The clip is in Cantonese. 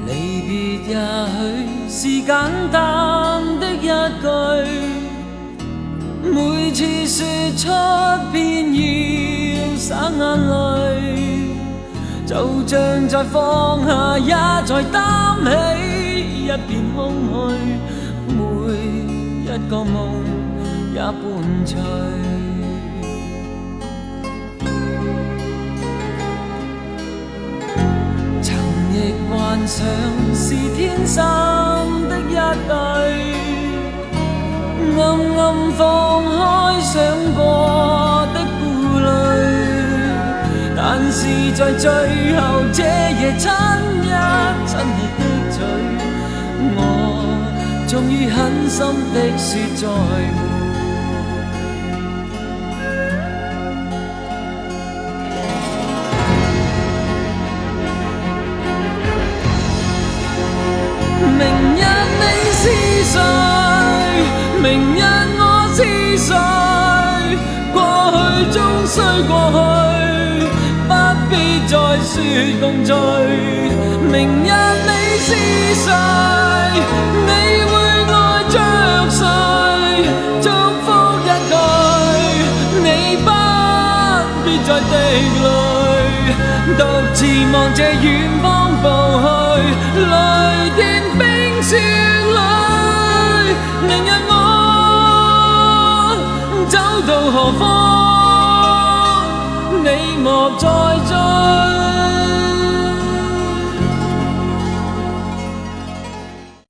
離別也許是簡單的一句，每次說出便要灑眼淚，就像在放下也在擔起一片空虛，每一個夢也伴隨。亦幻想是天生的一對，暗暗放開想過的顧慮，但是在最後這夜親一親你的嘴，我終於狠心的說再會。明日你是誰？明日我是誰？過去終須過去，不必再說共聚。明日你是誰？你會愛着誰？祝福一句，你不必再滴淚，獨自望這遠方步去，淚點冰雪裏，明日我走到何方，你莫再